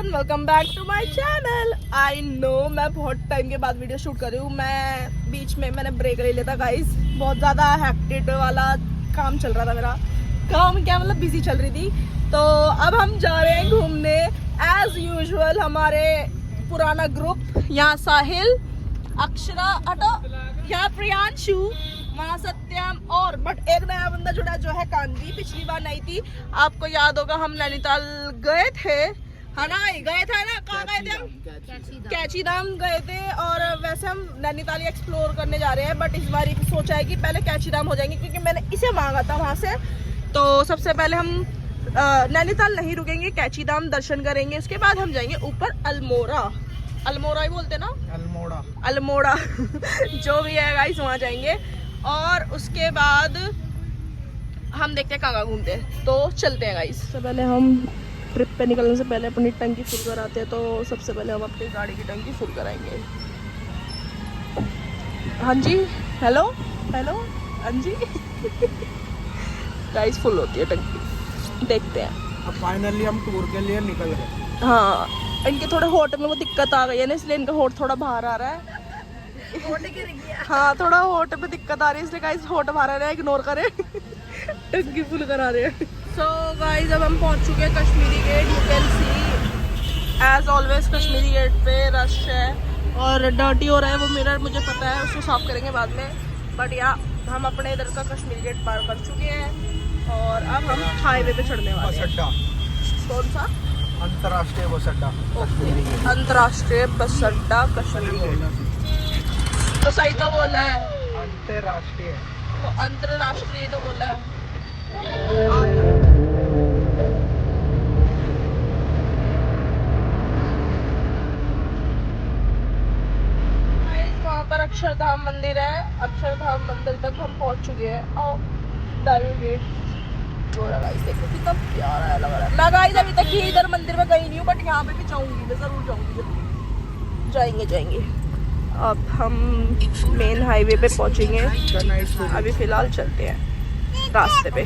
Everyone, welcome back to my channel. I know मैं बहुत time के बाद वीडियो शूट कर रही हूँ। मैं बीच में मैंने ब्रेक ले लिया था गाइस, बहुत ज़्यादा हेक्टिक वाला काम चल रहा था मेरा। काम क्या मतलब बिजी चल रही थी। तो अब हम जा रहे हैं घूमने एज यूजुअल। हमारे पुराना ग्रुप, यहाँ साहिल, अक्षरा, यहाँ प्रियांशु, वहाँ सत्यम और बट एक नया बंदा जुड़ा जो है कांदी। पिछली बार नहीं थी, आपको याद होगा हम नैनीताल गए थे, है ना? गए थे ना, कहाँ गए थे हम? कैची धाम गए थे। और वैसे हम नैनीताल एक्सप्लोर करने जा रहे हैं, बट इस बार सोचा है कि पहले कैची धाम हो जाएंगे क्योंकि मैंने इसे मांगा था वहाँ से। तो सबसे पहले हम नैनीताल नहीं रुकेंगे, कैची धाम दर्शन करेंगे, उसके बाद हम जाएंगे ऊपर अल्मोड़ा। अल्मोड़ा ही बोलते ना, अल्मोड़ा जो भी है गाइस, वहाँ जाएंगे। और उसके बाद हम देखते हैं कहाँ घूमते हैं, तो चलते हैं गाइस। सबसे पहले हम ट्रिप पे निकलने से पहले अपनी टंकी फुल कराते हैं। तो सबसे पहले हम अपनी गाड़ी की टंकी फुल कराएंगे। हाँ जी, हेलो हेलो, हाँ जी गाइस फुल होती है टंकी, देखते हैं। अब फाइनली हम टूर के लिए निकल गए। हाँ, इनके थोड़े होट में वो दिक्कत आ गई है ना, इसलिए इनका होट थोड़ा बाहर आ रहा है। हाँ, थोड़ा होट में दिक्कत आ रही है, इसलिए गाइस होट बाहर आ रहा है, इग्नोर करें टंकी फुल करा रहे हैं। सो गाइस अब हम पहुंच चुके हैं Kashmiri Gate. You can see as always Kashmiri Gate पे रश है और डर्टी हो रहा है वो मिरर, मुझे पता है, उसको साफ करेंगे बाद में। बट या हम अपने इधर का कश्मीरी गेट पार कर चुके हैं और अब हम हाईवे पे चढ़ने वाले हैं। कौन सा? अंतर्राष्ट्रीय बस अड्डा, अंतर्राष्ट्रीय बस अड्डा कश्मीरी गेट। तो सही तो बोला है, अंतर्राष्ट्रीय तो अंतर्राष्ट्रीय तो बोला है। वहाँ पर अक्षरधाम मंदिर है, अक्षरधाम मंदिर तक हम पहुँच चुके हैं। और डायमंड गेट देखो कितना प्यारा है, लग रहा है। मैं गाइस अभी तक ही इधर मंदिर में गई नहीं हूँ, बट यहाँ पे भी जाऊँगी, मैं जरूर जाऊँगी। जाएंगे। अब हम मेन हाईवे पे पहुँचेंगे, अभी फिलहाल चलते हैं रास्ते पे।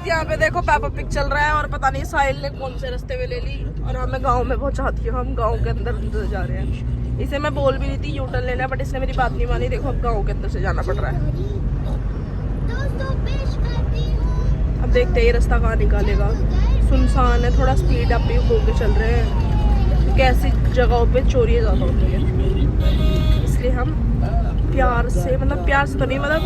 यहाँ पे देखो पेपा पिक चल रहा है और पता नहीं साहिल ने कौन से रास्ते में ले ली और हमें गांव में पहुंचा दिया। हम गांव के अंदर जा रहे हैं। इसे मैं बोल भी रही थी यू टर्न लेना है, बट इसने मेरी बात नहीं मानी। देखो अब गांव के अंदर से जाना पड़ रहा है। अब देखते हैं ये रास्ता कहाँ निकालेगा। सुनसान है, थोड़ा स्पीड अप भी होके चल रहे हैं। कैसी जगहों पे चोरी ज़्यादा होती है, इसलिए हम प्यार से, मतलब प्यार से तो नहीं, मतलब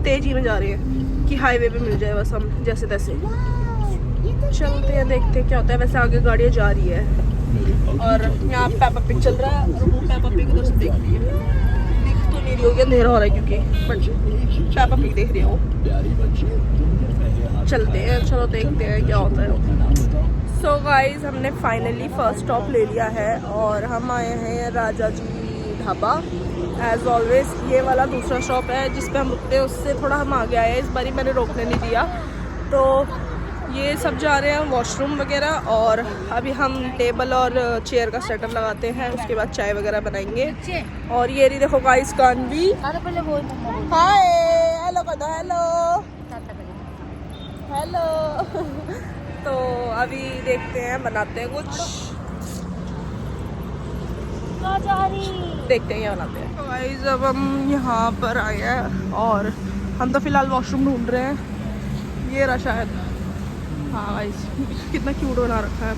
तेजी में जा रहे हैं कि हाईवे पे मिल जाए बस। हम जैसे तैसे चलते हैं, देखते हैं क्या होता है। वैसे आगे गाड़ियाँ जा रही है और यहाँ पेपा पिक चल रहा है और वो पेपा पिक उधर से देख रही है। दिख तो नहीं रही होगी, अंधेरा हो रहा है क्योंकि, बट पेपा पिक देख रही है वो। चलते हैं, चलो देखते हैं क्या होता है। सो गाइज हमने फाइनली फर्स्ट स्टॉप ले लिया है और हम आए हैं राजा जी ढाबा। एज ऑलवेज ये वाला दूसरा शॉप है जिस पे हम रुकते हैं, उससे थोड़ा हम आगे आए हैं। इस बारी मैंने रोकने नहीं दिया। तो ये सब जा रहे हैं वॉशरूम वगैरह और अभी हम टेबल और चेयर का सेटअप लगाते हैं, उसके बाद चाय वगैरह बनाएंगे। और ये रही देखो गाइस कान्वी। हाय, हेलो कर दो, हेलो हेलो तो अभी देखते हैं, बनाते हैं कुछ, देखते हैं क्या बनाते हैं। तो गाइस अब हम यहाँ पर आए हैं और हम तो फिलहाल वॉशरूम ढूंढ रहे हैं। ये रहा शायद, हाँ गाइस कितना क्यूट बना रखा है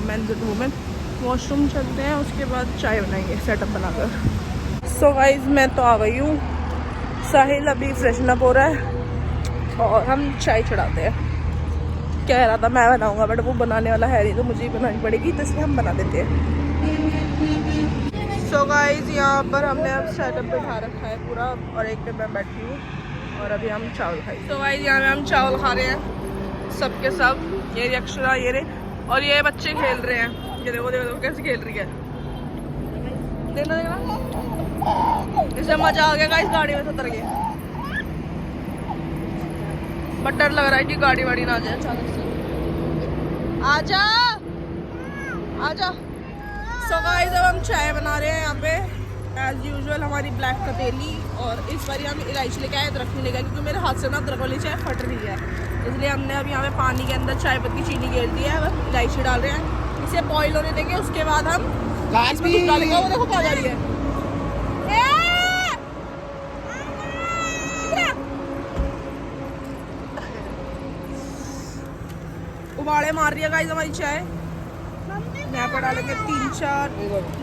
मेंस एंड वुमेन। वॉशरूम चलते हैं, उसके बाद चाय बनाएंगे सेटअप बनाकर। सो गाइस मैं तो आ गई हूँ, साहिल अभी फ्रेशन अप हो रहा है और हम चाय चढ़ाते हैं। कह रहा था मैं बनाऊंगा, बट वो बनाने वाला है नहीं तो मुझे ही बनानी पड़ेगी, तो इसलिए हम बना देते हैं। सो गाइस यहाँ पर हमने अब सेटअप बिठा रखा है पूरा और एक पे मैं बैठी हूँ और अभी हम चावल खाएंगे। सो गाइस यहाँ पे हम चावल खा रहे हैं सबके सब। ये रे अक्षरा, ये रे और ये बच्चे खेल रहे हैं, ये देखो देखो कैसे खेल रही है, देखना देखना, इसे मजा आ गया गाइस, गाड़ी में से उतर गए। बट डर लग रहा है कि गाड़ी वाड़ी ना आ जाए अचानक से। आजा आजा। सो गाइस अब हम चाय बना रहे हैं यहाँ पे एज यूजुअल, हमारी ब्लैक कतेली, और इस बार हम इलायची लेके आए, अदरक नहीं लेके, क्योंकि मेरे हाथ से ना अदरक वाली चाय फट रही है, इसलिए हमने अब यहाँ पे पानी के अंदर चाय पत्ती चीनी गिर दी है, बस इलायची डाल रहे हैं, इसे बॉईल होने देंगे, उसके बाद हम इसमें दूध डालेंगे। वो देखो कहाँ जा रही है, उबाले मार रही है गाइस हमारी चाय। यहाँ पर डालेंगे 3-4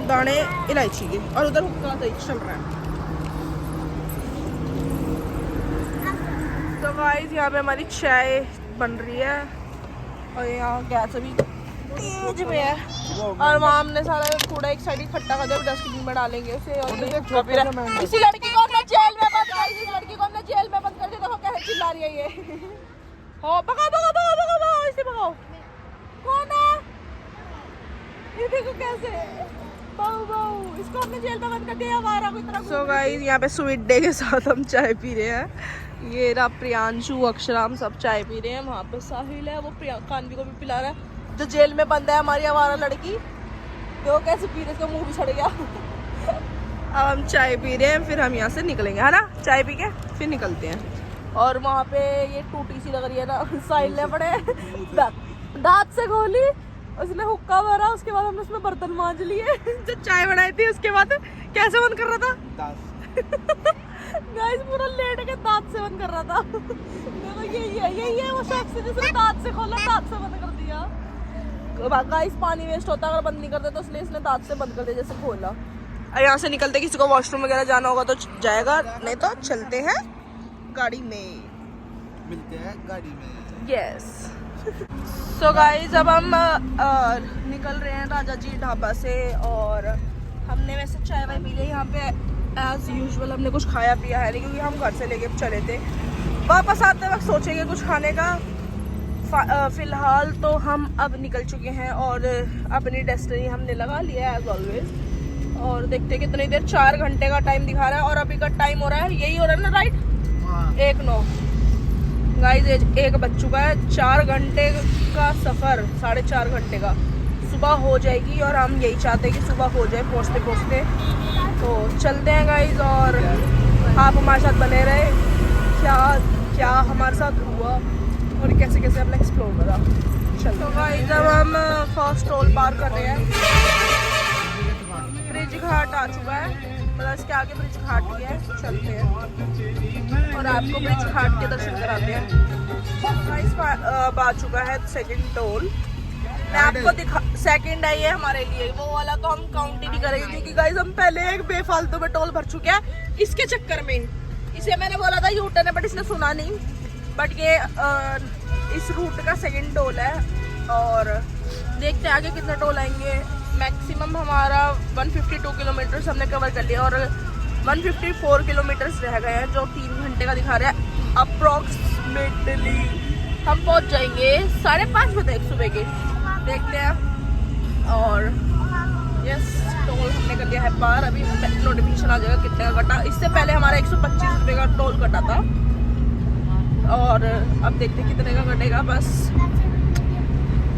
दाने इलायची के, और उधर हुक्का चल रहा है। तो गाइस यहाँ पे हमारी चाय बन रही है, और यहाँ गैस अभी तेज में है, और वहाँ हमने सारा कूड़ा एक साइड इकट्ठा कर दिया, डस्टबिन में डालेंगे उसे। और इसी लड़की को हमने जेल में बंद कर दिया, इस लड़की को हमने जेल में बंद कर दिया, देखो कैसे चिल्ला रही है ये। हो भगाओ भगाओ भगाओ भगाओ भगाओ, इसे भगाओ। कौन है ये, देखो कैसे बाऊ बाऊ, इसको हमने जेल में बंद कर दिया, हमारा कोई तरह। सो गाइस यहाँ पे स्वीट डे के साथ हम चाय पी रहे हैं, ये रहा प्रियांशु अक्षराम सब चाय पी रहे हैं, वहाँ पे साहिल है, वो कान्वी को भी पिला रहा है, जो जेल में बंद है हमारी हमारा लड़की, देखो कैसे पी रहे, इसका मुंह भी सड़ गया। अब हम चाय पी रहे हैं, फिर हम यहाँ से निकलेंगे, है ना, चाय पी के फिर निकलते हैं। और वहाँ पे ये टूटी सी लग रही है ना, साहिल ने बड़े दांत से खोली, उसने हुक्का भरा, उसके बाद हमने उसमें बर्तन मांज लिए, जो चाय बनाई थी उसके बाद कैसे बंद कर रहा था गाइस, पूरा लेट के दांत से बंद कर रहा था। देखो यही है वो शख्स जिसने दांत से खोला, दांत से बंद कर दिया। गाइस पानी वेस्ट होता है अगर बंद नहीं करते, तो इसलिए इसने दांत से बंद कर दिया, जैसे खोला। यहाँ से निकलते किसी को वॉशरूम वगैरह जाना होगा तो जाएगा, नहीं तो चलते हैं गाड़ी में, मिलते हैं गाड़ी में। यस। सो गाइस अब हम निकल रहे हैं राजा जी ढाबा से, और हमने वैसे चाय वाय पी ली यहाँ पे एज यूजुअल, हमने कुछ खाया पिया है नहीं, क्योंकि हम घर से लेके चले थे। वापस आते वक्त सोचेंगे कुछ खाने का, फिलहाल तो हम अब निकल चुके हैं और अपनी डेस्टिनी हमने लगा लिया है एज ऑलवेज। और देखते हैं कितनी देर, 4 घंटे का टाइम दिखा रहा है, और अभी का टाइम हो रहा है, यही हो रहा है ना राइट, 1:09 गाइस, 1 बज चुका है। 4 घंटे का सफ़र, 4.5 घंटे का, सुबह हो जाएगी, और हम यही चाहते हैं कि सुबह हो जाए पहुँचते पहुँचते। तो चलते हैं गाइस, और आप हमारे साथ बने रहे, क्या क्या हमारे साथ हुआ और कैसे कैसे हमने एक्सप्लोर करा। चलो तो गाइस जब हम फर्स्ट टोल पार कर रहे हैं, ब्रिज घाट आ चुका है, मतलब इसके आगे ब्रिज घाट ही है, चलते हैं और आपको ब्रिज घाट के दर्शन कराते हैं। गाइस आ चुका है सेकंड टोल, मैं आपको दिखा, सेकंड है ये हमारे लिए, वो वाला तो हम काउंट ही नहीं करेंगे, क्योंकि गाइस हम पहले एक बेफालतू में टोल भर चुके हैं इसके चक्कर में। इसे मैंने बोला था यूटर्न है, बट इसने सुना नहीं, बट ये इस रूट का सेकंड टोल है, और देखते हैं आगे कितने टोल आएंगे। मैक्सिमम हमारा 152 किलोमीटर हमने कवर कर लिया, और 154 किलोमीटर्स रह गए हैं, जो 3 घंटे का दिखा रहा है अप्रॉक्सीमेटली। हम पहुंच जाएंगे 5:30 बजे सुबह के, देखते हैं। और यस, टोल हमने कर दिया है पार, अभी नोटिफिकेशन आ जाएगा कितने का कटा। इससे पहले हमारा 125 रुपये का टोल कटा था, और अब देखते हैं कितने का कटेगा। बस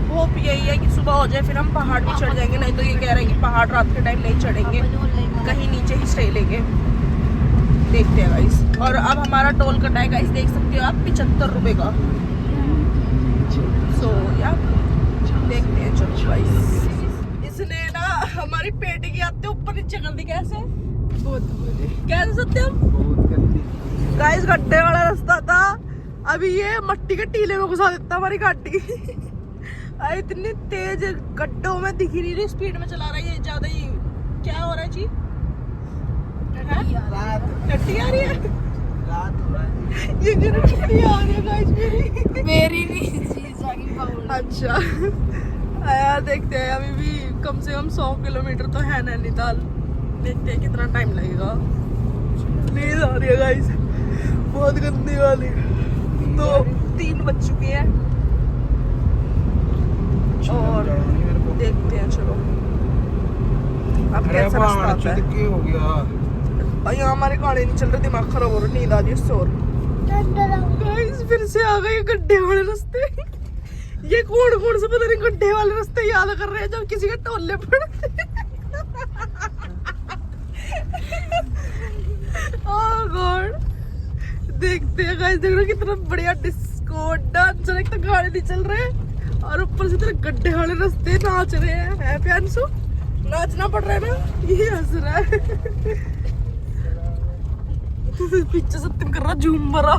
होप यही है कि सुबह हो जाए, फिर हम पहाड़ भी चढ़ जाएंगे, नहीं तो ये कह रहे हैं कि पहाड़ रात के टाइम नहीं चढ़ेंगे, कहीं नीचे ही स्टे लेंगे। देखते हैं गाइस। और अब हमारा टोल कटा है गाइस, देख सकते हो आप, 75 रुपये का। सो यार देखते हैं, चलो गाइस। इसने ना हमारी पेटी की आते ऊपर नीचे कर दी, कैसे कैसे सकते हम गाइस। गड्ढे वाला रास्ता था, अभी ये मट्टी के टीले में घुसा देता हमारी गाड़ी। इतनी तेज गड्ढों में दिख ही नहीं रही, स्पीड में चला रहा है ये ज्यादा ही। क्या हो रहा है जी? टट्टी आ रही है, ये टट्टी आ रही है गाइस मेरी भी। अच्छा यार, देखते हैं, अभी भी कम से कम 100 किलोमीटर तो है नैनीताल, देखते हैं कितना टाइम लगेगा। नींद आ रही है गाइस, बहुत गंदी वाली। तो 3 बज चुके हैं, और देखते हैं चलो अब कैसा रास्ता आता है। क्या हो गया? यहाँ हमारे गाड़ी नहीं चल रहे, दिमाग खराब हो रहा, नींद आ रही है उससे और। गाइस फिर से आ गए गड्ढे वाले रास्ते। ये कौन कौन से पता नहीं गड्ढे वाले रास्ते याद कर रहे हैं जब किसी के टोले पड़ते। ओह गॉड, देखते हैं गाइस, देख रहे हो कितना बढ़िया डिस्को डांसर, एक तो गाड़ी नहीं चल रहे और ऊपर से तेरे गड्ढे वाले रास्ते नाच रहे हैं। है प्यानसु, नाचना पड़ रहा है ना, ये हंस रहा है। पीछे सत्यम कर रहा झूम भरा।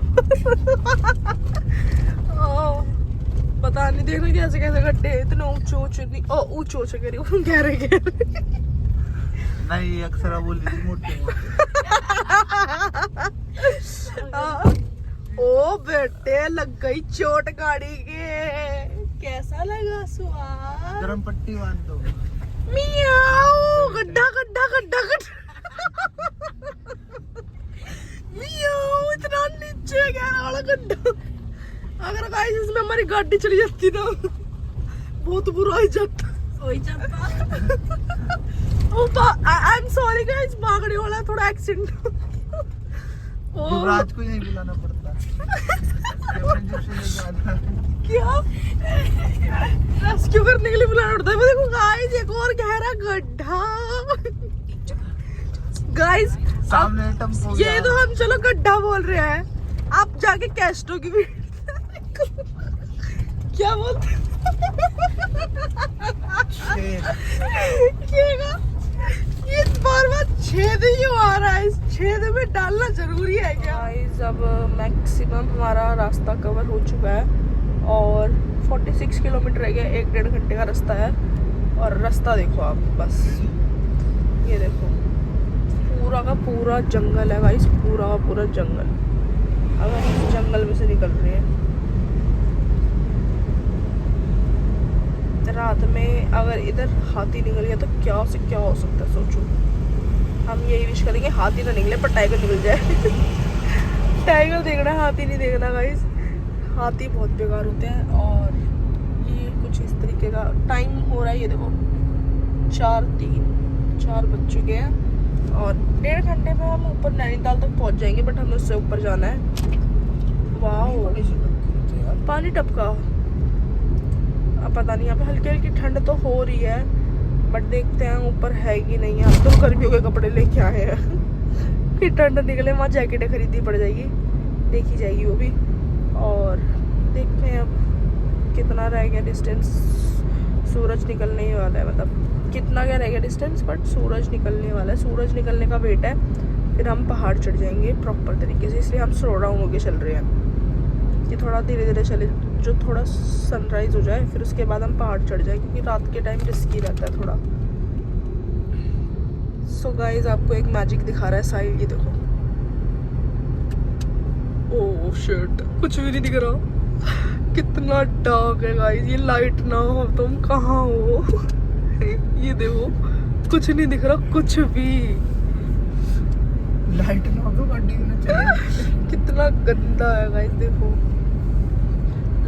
पता नहीं, देखना कैसे कैसे गड्ढे इतने ऊंचे ऊंचे नहीं, ऊंचे ऊंचे कह रही हूँ, गहरे गहरे नहीं, अक्सर बोल रही थी मोटे मोटे। ओ बेटे लग गई चोट गाड़ी के, कैसा लगा स्वाद? गरम पट्टी बांध दो। मियाओ, गड्ढा गड्ढा गड्ढा गड्ढा। मियाओ, इतना नीचे गहरा वाला गड्ढा। अगर गाइस इसमें हमारी गाड़ी चली जाती ना बहुत बुरा हो जाता। आई एम सॉरी गाइस, भागने वाला थोड़ा एक्सीडेंट। युवराज को नहीं बुलाना पड़ता। क्या रेस्क्यू करने के लिए बुलाना पड़ता है? देखो गाइस एक और गहरा गड्ढा। गाइस सामने टम्पो ये तो हम चलो गड्ढा बोल रहे हैं, आप जाके कैस्टो की भी क्या बोलते ये बार बार छेद ही आ रहा है, इस छेद में डालना जरूरी है क्या? गाइस अब मैक्सिमम हमारा रास्ता कवर हो चुका है और 46 किलोमीटर रह गया, 1-1.5 घंटे का रास्ता है। और रास्ता देखो आप, बस ये देखो पूरा का पूरा जंगल है गाइस, पूरा का पूरा जंगल। अगर हम इस जंगल में से निकल रहे हैं रात में, अगर इधर हाथी निकल गया तो क्या से क्या हो सकता है सोचो। हम यही विश करेंगे हाथी ना निकले पर टाइगर निकल जाए। टाइगर देखना, हाथी नहीं देखना गाइस, हाथी बहुत बेकार होते हैं। और ये कुछ इस तरीके का टाइम हो रहा है, ये देखो 4 बज चुके हैं और 1.5 घंटे में हम ऊपर नैनीताल तक पहुंच जाएंगे, बट हमें उससे ऊपर जाना है। वाओ, पानी टपका। अब पता नहीं, यहाँ पे हल्की हल्की ठंड तो हो रही है, बट देखते हैं ऊपर है कि नहीं है। अब तो गर्मियों के कपड़े लेके आए हैं। फिर ठंड निकले वहाँ जैकेटें खरीदनी पड़ जाएगी, देखी जाएगी वो भी। और देखते हैं अब कितना रह गया डिस्टेंस, सूरज निकलने ही वाला है, मतलब कितना क्या रह गया डिस्टेंस, बट सूरज निकलने वाला है। सूरज निकलने का वेट है, फिर हम पहाड़ चढ़ जाएंगे प्रॉपर तरीके से, इसलिए हम स्लो डाउन होके चल रहे हैं कि थोड़ा धीरे धीरे चले, जो थोड़ा सनराइज हो जाए फिर उसके बाद हम पहाड़ चढ़ जाए, क्योंकि रात के टाइम रिस्की रहता है थोड़ा। सो गाइस आपको एक मैजिक दिखा रहा है साहिल, ये देखो। ओह शिट, कुछ भी नहीं दिख रहा, कितना डार्क है गाइस। ये लाइट ना हो तुम कहाँ हो? ये देखो कुछ नहीं दिख रहा, कुछ भी। लाइट ना हो तो गाड़ी में चले। कितना गंदा है गाइस, देखो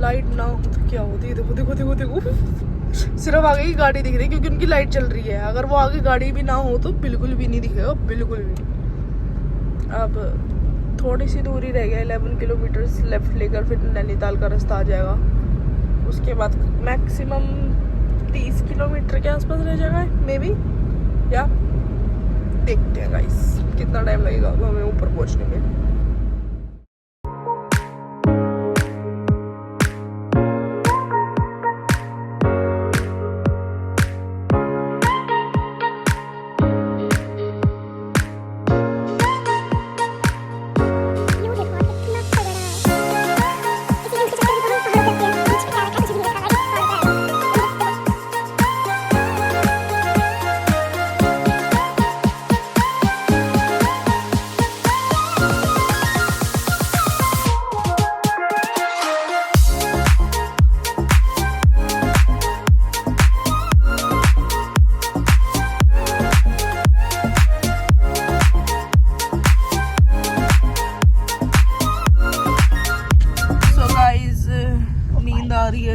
लाइट ना हो तो क्या होती है। देखो देखो देखो देखो, सिर्फ आगे की गाड़ी दिख रही है क्योंकि उनकी लाइट चल रही है। अगर वो आगे गाड़ी भी ना हो तो बिल्कुल भी नहीं दिखेगा, बिल्कुल भी। अब थोड़ी सी दूरी रह गया, 11 किलोमीटर लेफ्ट लेकर फिर नैनीताल का रास्ता आ जाएगा। उसके बाद मैक्सिमम 30 किलोमीटर के आसपास रह जाएगा मे बी, या देखते हैं गाइस कितना टाइम लगेगा हमें ऊपर पहुंचने में।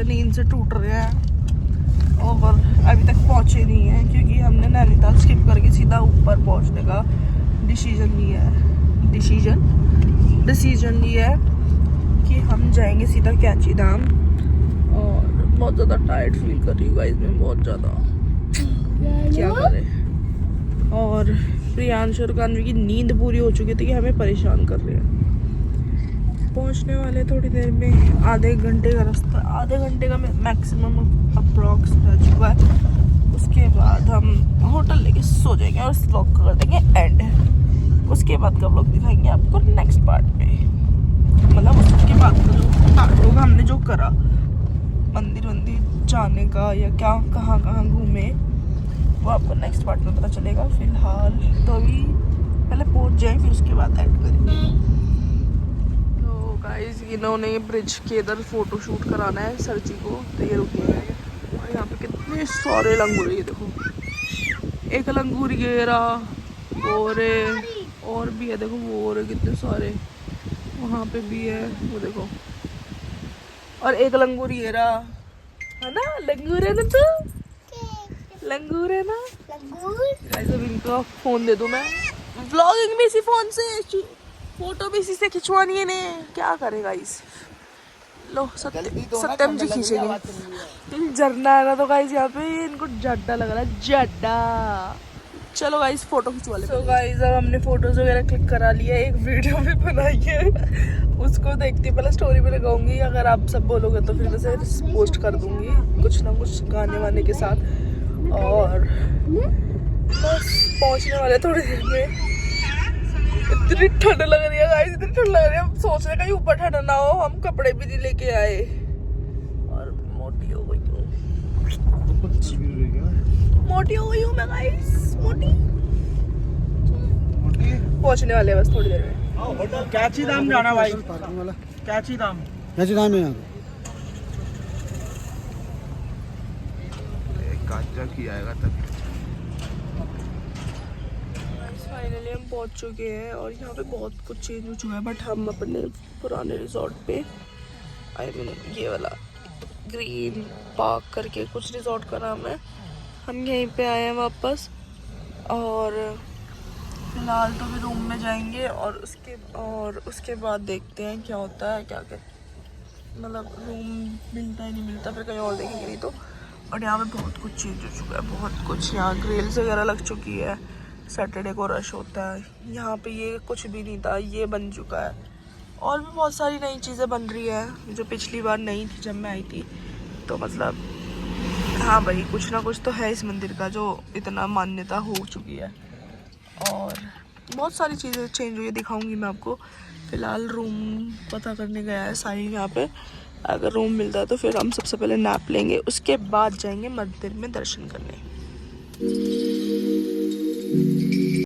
नींद से टूट रहे हैं और अभी तक पहुंचे नहीं हैं क्योंकि हमने नैनीताल स्किप करके सीधा ऊपर पहुंचने का डिसीजन लिया है कि हम जाएंगे सीधा कैंची धाम। और बहुत ज़्यादा टायर्ड फील कर रही हूँ गाइस मैं, बहुत ज़्यादा, क्या करें। और प्रियांश और कान्वी की नींद पूरी हो चुकी थी कि हमें परेशान कर रहे हैं। पहुंचने वाले थोड़ी देर में, आधे घंटे का रास्ता, आधे घंटे का मैक्सिमम अप्रॉक्स रह चुका है। उसके बाद हम होटल लेके सो जाएंगे और इस व्लॉग को कर देंगे एंड। उसके बाद का व्लॉग दिखाएंगे आपको नेक्स्ट पार्ट में, मतलब उसके बाद का जो पार्ट होगा हमने जो करा, मंदिर जाने का या क्या कहाँ घूमे, वो आपको नेक्स्ट पार्ट में पता चलेगा। फिलहाल तो अभी पहले पहुंच जाए फिर उसके बाद एड करेंगे। तो गाइस इन्होंने ब्रिज के इधर फोटो शूट कराना है सर जी को, तो ये रुके हैं। और यहाँ पे कितने सारे लंगूर, ये देखो, एक लंगूर ये रहा, गोरे और भी है, देखो वो रहे कितने सारे, वहाँ पे भी है वो देखो, और एक लंगूर ये रहा, है ना, लंगूर है ना, तो लंगूर है ना। गाइस अब इनको फोन दे दूं मैं, व्लॉगिंग भी इसी फोन से, फोटो भी इसी से खिंचवानी है ने, क्या करे गाइस। लो सत्यम जी खींचेंगे, झरना है ना, तो गाइस यहाँ पे इनको जड्डा लग रहा है, जड्डा। चलो गाइस फोटो खिंचवा ले। तो गाइस अब हमने फोटोज वगैरह क्लिक करा लिया, एक वीडियो भी बनाई है, उसको देखती पहले स्टोरी पे लगाऊंगी। अगर आप सब बोलोगे तो फिर वैसे पोस्ट कर दूंगी कुछ ना कुछ गाने वाने के साथ। और बस पहुंचने वाले थोड़ी देर में। इतनी ठंड लग रही है गाइस, इतनी ठंड लग रही है, हम सोच रहे कहीं ऊपर ठंड ना हो, हम कपड़े भी नहीं लेके आए और मोटी हो गई हूँ, मैं गाइस, मोटी। पहुंचने वाले बस थोड़ी देर में। कैची धाम जाना भाई, कैची धाम है यहाँ काचा किया आएगा तभी। फाइनली हम पहुंच चुके हैं और यहाँ पे बहुत कुछ चेंज हो चुका है, बट हम अपने पुराने रिजॉर्ट पे, आई मीन ये वाला ग्रीन पार्क करके कुछ रिजॉर्ट का नाम है, हम यहीं पे आए हैं वापस। और फिलहाल तो भी रूम में जाएंगे और उसके बाद देखते हैं क्या होता है, क्या मतलब रूम मिलता है नहीं मिलता, फिर कहीं और देखेंगे नहीं तो। और यहाँ पे बहुत कुछ चेंज हो चुका है, बहुत कुछ, यहाँ ग्रिल्स वगैरह लग चुकी है, सैटरडे को रश होता है यहाँ पे, ये कुछ भी नहीं था, ये बन चुका है। और भी बहुत सारी नई चीज़ें बन रही है जो पिछली बार नहीं थी जब मैं आई थी। तो मतलब हाँ भाई, कुछ ना कुछ तो है इस मंदिर का जो इतना मान्यता हो चुकी है। और बहुत सारी चीज़ें चेंज हुई है, दिखाऊंगी मैं आपको। फ़िलहाल रूम पता करने गया है साहिल यहाँ पे, अगर रूम मिलता है तो फिर हम सबसे पहले नैप लेंगे, उसके बाद जाएंगे मंदिर में दर्शन करने।